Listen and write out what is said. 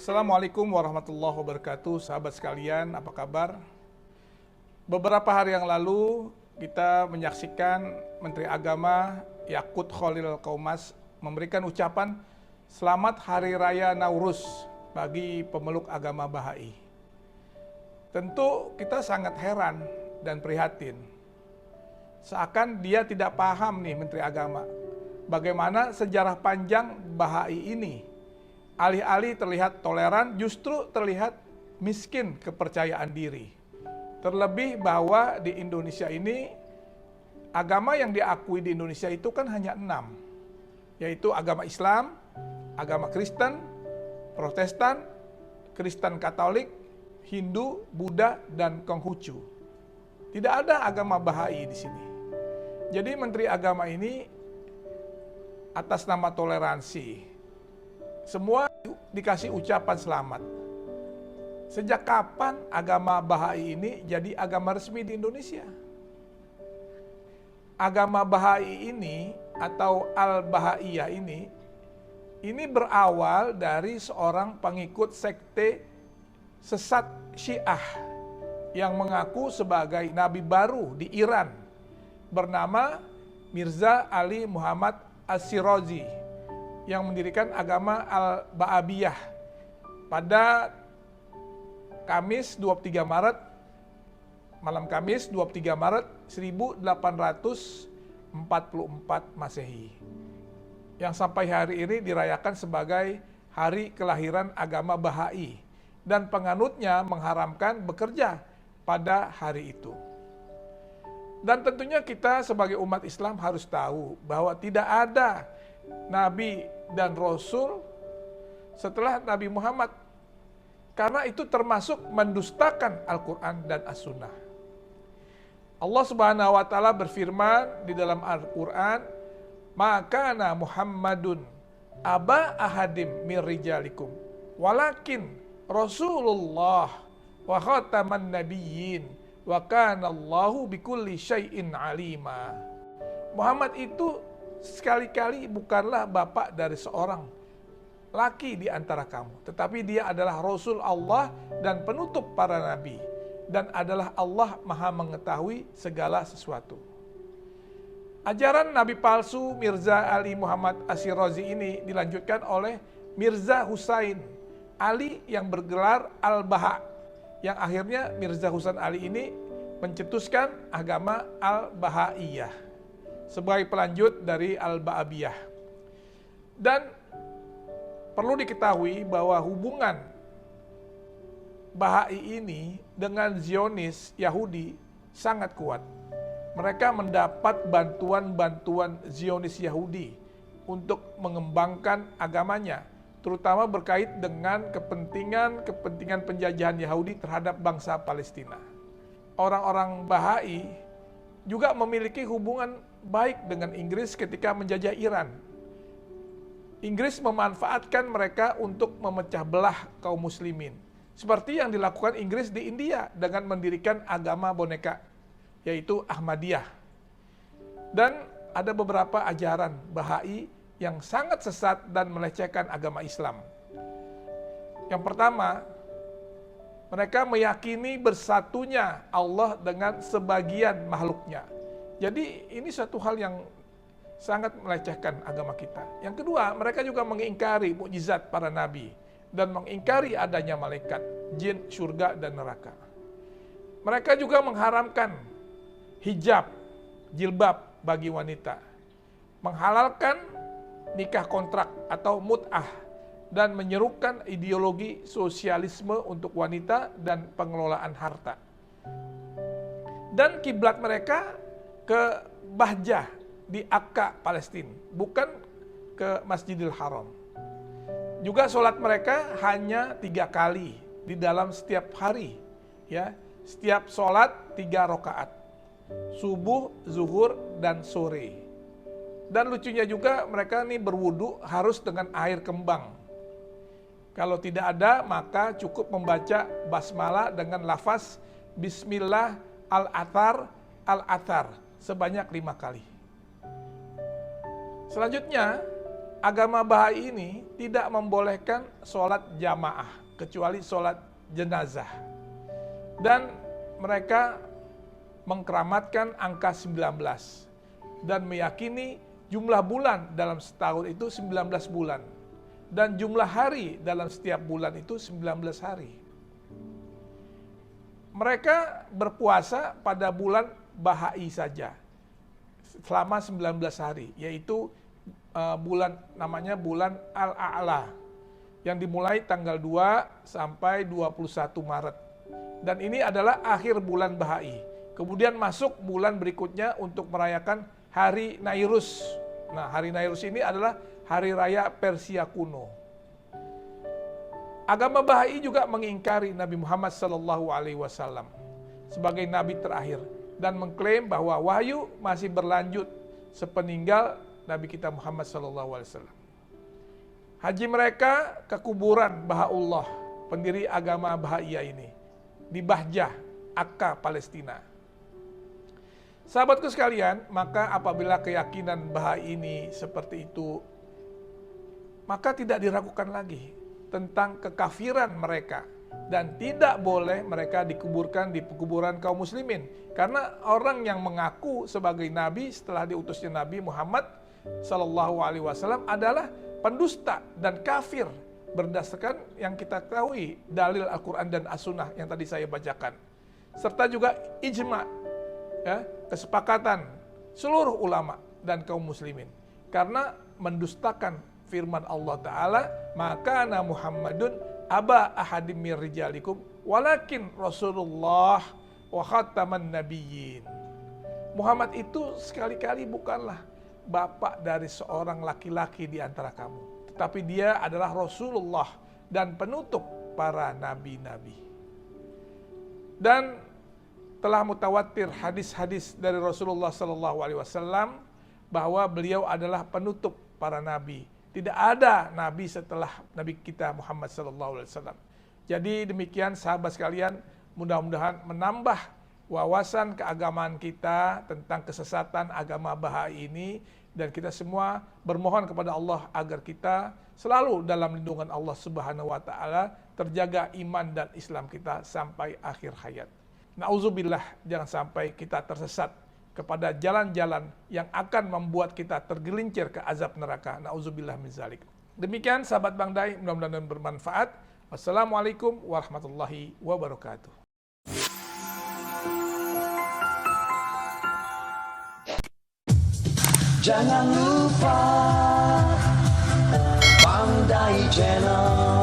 Assalamualaikum warahmatullahi wabarakatuh, sahabat sekalian, apa kabar? Beberapa hari yang lalu kita menyaksikan Menteri Agama Yakut Khalil Qaumas memberikan ucapan Selamat Hari Raya Nauruz bagi pemeluk agama Bahai. Tentu kita sangat heran dan prihatin. Seakan dia tidak paham nih Menteri Agama, bagaimana sejarah panjang Bahai ini. Alih-alih terlihat toleran, justru terlihat miskin kepercayaan diri. Terlebih bahwa di Indonesia ini, agama yang diakui di Indonesia itu kan hanya 6, yaitu agama Islam, agama Kristen, Protestan, Kristen Katolik, Hindu, Buddha, dan Konghucu. Tidak ada agama Bahai di sini. Jadi Menteri Agama ini atas nama toleransi, semua dikasih ucapan selamat. Sejak kapan agama Bahai ini jadi agama resmi di Indonesia? Agama Bahai ini atau Al-Bahaiyah ini berawal dari seorang pengikut sekte sesat Syiah yang mengaku sebagai nabi baru di Iran bernama Mirza Ali Muhammad Ash-Shirazi yang mendirikan agama Al-Ba'abiyah pada malam Kamis 23 Maret 1844 Masehi, yang sampai hari ini dirayakan sebagai hari kelahiran agama Bahai, dan penganutnya mengharamkan bekerja pada hari itu. Dan tentunya kita sebagai umat Islam harus tahu bahwa tidak ada Nabi dan Rasul setelah Nabi Muhammad, karena itu termasuk mendustakan Al-Quran dan As-Sunnah. Allah Subhanahu wa Ta'ala berfirman di dalam Al-Quran, "Makana Muhammadun aba ahadim min rijalikum walakin Rasulullah wa khataman nabiyyin wa kana Allahu bikulli syai'in alima." Muhammad itu sekali-kali bukanlah bapak dari seorang laki di antara kamu, tetapi dia adalah Rasul Allah dan penutup para nabi, dan adalah Allah Maha mengetahui segala sesuatu. Ajaran nabi palsu Mirza Ali Muhammad Ash-Shirazi ini dilanjutkan oleh Mirza Husain Ali yang bergelar Al-Baha, yang akhirnya Mirza Husain Ali ini mencetuskan agama Al-Bahaiyah sebagai pelanjut dari Al-Ba'abiyah. Dan perlu diketahui bahwa hubungan Bahai ini dengan Zionis Yahudi sangat kuat. Mereka mendapat bantuan-bantuan Zionis Yahudi untuk mengembangkan agamanya, terutama berkait dengan kepentingan penjajahan Yahudi terhadap bangsa Palestina. Orang-orang Bahai juga memiliki hubungan baik dengan Inggris ketika menjajah Iran. Inggris memanfaatkan mereka untuk memecah belah kaum muslimin, seperti yang dilakukan Inggris di India dengan mendirikan agama boneka, yaitu Ahmadiyah. Dan ada beberapa ajaran Bahai yang sangat sesat dan melecehkan agama Islam. Yang pertama, mereka meyakini bersatunya Allah dengan sebagian makhluknya. Jadi ini suatu hal yang sangat melecehkan agama kita. Yang kedua, mereka juga mengingkari mukjizat para nabi dan mengingkari adanya malaikat, jin, surga, dan neraka. Mereka juga mengharamkan hijab, jilbab bagi wanita, menghalalkan nikah kontrak atau mut'ah, dan menyerukan ideologi sosialisme untuk wanita dan pengelolaan harta. Dan kiblat mereka ke Bahjah di Akka, Palestina, bukan ke Masjidil Haram. Juga sholat mereka hanya 3 kali di dalam setiap hari, ya. Setiap sholat 3 rakaat, subuh, zuhur, dan sore. Dan lucunya juga mereka ini berwudu harus dengan air kembang. Kalau tidak ada, maka cukup membaca basmalah dengan lafaz Bismillah al-athar sebanyak 5 kali. Selanjutnya, agama Bahai ini tidak membolehkan sholat jamaah, kecuali sholat jenazah. Dan mereka mengkeramatkan angka 19 dan meyakini jumlah bulan dalam setahun itu 19 bulan dan jumlah hari dalam setiap bulan itu 19 hari. Mereka berpuasa pada bulan Bahai saja selama 19 hari, yaitu bulan namanya bulan Al-A'la yang dimulai tanggal 2 sampai 21 Maret. Dan ini adalah akhir bulan Bahai. Kemudian masuk bulan berikutnya untuk merayakan Hari Nairus. Nah, Hari Nairus ini adalah hari raya Persia kuno. Agama Bahai juga mengingkari Nabi Muhammad SAW sebagai nabi terakhir dan mengklaim bahwa wahyu masih berlanjut sepeninggal Nabi kita Muhammad SAW. Haji mereka ke kuburan Bahaullah, pendiri agama Bahaiyah ini, di Bahjah, Akka, Palestina. Sahabatku sekalian, maka apabila keyakinan Bahai ini seperti itu, maka tidak diragukan lagi tentang kekafiran mereka dan tidak boleh mereka dikuburkan di kuburan kaum muslimin, karena orang yang mengaku sebagai nabi setelah diutusnya Nabi Muhammad SAW adalah pendusta dan kafir berdasarkan yang kita ketahui dalil Al-Quran dan As-Sunnah yang tadi saya bacakan, serta juga ijma, ya, kesepakatan seluruh ulama dan kaum muslimin, karena mendustakan firman Allah Ta'ala, maka na Muhammadun aba ahadim min rijalikum walakin Rasulullah wa khataman nabiyyin. Muhammad itu sekali-kali bukanlah bapak dari seorang laki-laki di antara kamu, tetapi dia adalah Rasulullah dan penutup para nabi-nabi. Dan telah mutawatir hadis-hadis dari Rasulullah SAW bahwa beliau adalah penutup para nabi. Tidak ada nabi setelah Nabi kita Muhammad SAW. Jadi demikian sahabat sekalian, mudah-mudahan menambah wawasan keagamaan kita tentang kesesatan agama Bahai ini, dan kita semua bermohon kepada Allah agar kita selalu dalam lindungan Allah Subhanahu wa taala, terjaga iman dan Islam kita sampai akhir hayat. Nauzubillah, jangan sampai kita tersesat kepada jalan-jalan yang akan membuat kita tergelincir ke azab neraka. Nauzubillah min zalik. Demikian sahabat Bang Dai, mudah-mudahan bermanfaat. Wassalamualaikum warahmatullahi wabarakatuh. Jangan lupa Bang Dai Channel.